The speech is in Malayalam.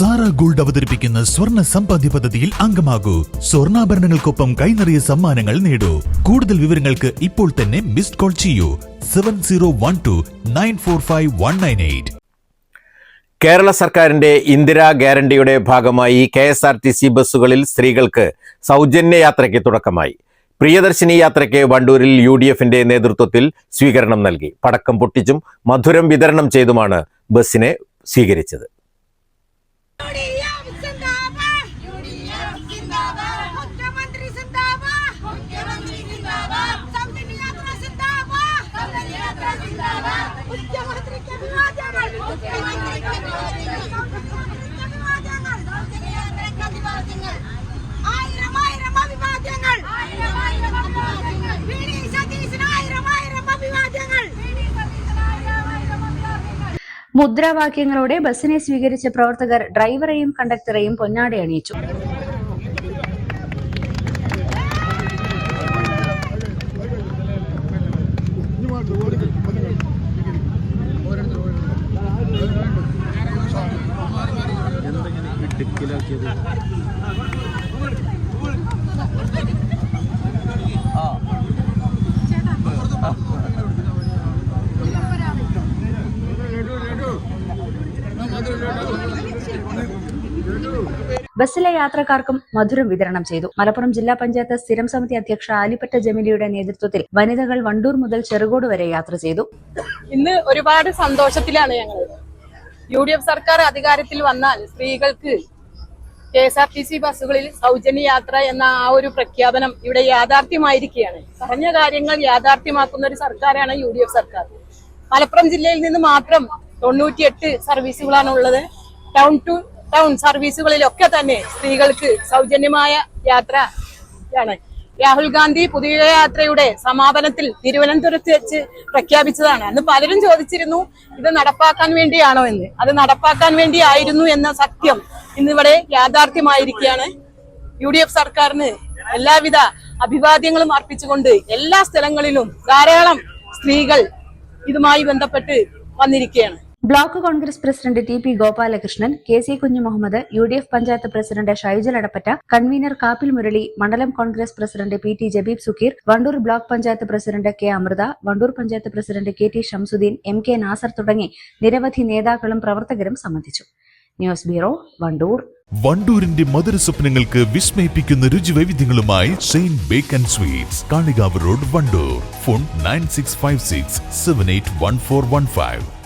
സാറ ഗോൾഡ് അവതരിപ്പിക്കുന്ന സ്വർണ്ണ സമ്പാദ്യ പദ്ധതിയിൽ അംഗമാകൂ. സ്വർണ്ണാഭരണങ്ങൾക്കൊപ്പം കൈനിറിയ സമ്മാനങ്ങൾ നേടൂ. കൂടുതൽ വിവരങ്ങൾക്ക് ഇപ്പോൾ തന്നെ മിസ്ഡ് കോൾ ചെയ്യൂ 7012945198. കേരള സർക്കാരിന്റെ ഇന്ദിരാ ഗ്യാരണ്ടിയുടെ ഭാഗമായി KSRTC ബസ്സുകളിൽ സ്ത്രീകൾക്ക് സൗജന്യ യാത്രയ്ക്ക് തുടക്കമായി. പ്രിയദർശിനി യാത്രയ്ക്ക് വണ്ടൂരിൽ UDFന്റെ നേതൃത്വത്തിൽ സ്വീകരണം നൽകി. പടക്കം പൊട്ടിച്ചും മധുരം വിതരണം ചെയ്തുമാണ് ബസ്സിനെ സ്വീകരിച്ചത്. മുദ്രാവാക്യങ്ങളോടെ ബസ്സിനെ സ്വീകരിച്ച പ്രവർത്തകർ ഡ്രൈവറെയും കണ്ടക്ടറെയും പൊന്നാട അണിയിച്ചു. ബസ്സിലെ യാത്രക്കാർക്കും മധുരം വിതരണം ചെയ്തു. മലപ്പുറം ജില്ലാ പഞ്ചായത്ത് സ്ഥിരം സമിതി അധ്യക്ഷ ആലിപ്പറ്റ ജമീലയുടെ നേതൃത്വത്തിൽ വനിതകൾ വണ്ടൂർ മുതൽ ചെറുകോട് വരെ യാത്ര ചെയ്തു. ഇന്ന് ഒരുപാട് സന്തോഷത്തിലാണ് ഞങ്ങൾ. UDF സർക്കാർ അധികാരത്തിൽ വന്നാൽ സ്ത്രീകൾക്ക് KSRTC ബസ്സുകളിൽ സൗജന്യ യാത്ര എന്ന ആ ഒരു പ്രഖ്യാപനം ഇവിടെ യാഥാർത്ഥ്യമായിരിക്കുകയാണ്. പറഞ്ഞ കാര്യങ്ങൾ യാഥാർത്ഥ്യമാക്കുന്ന ഒരു സർക്കാരാണ് UDF സർക്കാർ. മലപ്പുറം ജില്ലയിൽ നിന്ന് മാത്രം 98 സർവീസുകളാണ് ഉള്ളത്. ടൗൺ ടു ടൗൺ സർവീസുകളിലൊക്കെ തന്നെ സ്ത്രീകൾക്ക് സൗജന്യമായ യാത്രയാണ്. രാഹുൽ ഗാന്ധി പുതിയ യാത്രയുടെ സമാപനത്തിൽ തിരുവനന്തപുരത്ത് വെച്ച് പ്രഖ്യാപിച്ചതാണ്. അന്ന് പലരും ചോദിച്ചിരുന്നു ഇത് നടപ്പാക്കാൻ വേണ്ടിയാണോ എന്ന്. അത് നടപ്പാക്കാൻ വേണ്ടിയായിരുന്നു എന്ന സത്യം ഇന്നിവിടെ യാഥാർത്ഥ്യമായിരിക്കുകയാണ്. UDF സർക്കാരിന് എല്ലാവിധ അഭിവാദ്യങ്ങളും അർപ്പിച്ചുകൊണ്ട് എല്ലാ സ്ഥലങ്ങളിലും ധാരാളം സ്ത്രീകൾ ഇതുമായി ബന്ധപ്പെട്ട് വന്നിരിക്കുകയാണ്. Block Congress president TP Gopalakrishnan, KC Kunjumuhammed, UDF panchayat president Shaijal Adappatta, convener Kappil Murali, മണ്ഡലം Congress president PT Jabeeb Sukkeer, Wandoor block panchayat president K Amrutha, Wandoor panchayat president KT Shamsuddeen, MK Nasar തുടങ്ങി നിരവധി നേതാക്കളും പ്രവർത്തകരും സംബന്ധിച്ചു. News bureau, Wandoor. വണ്ടൂരിന്റെ മധുര സ്വപ്നങ്ങൾക്ക് വിസ്മയിപ്പിക്കുന്ന രുചിവൈവിധ്യങ്ങളുമായി saint bake and sweets, Kalikavu road, Wandoor. Phone 9656781415.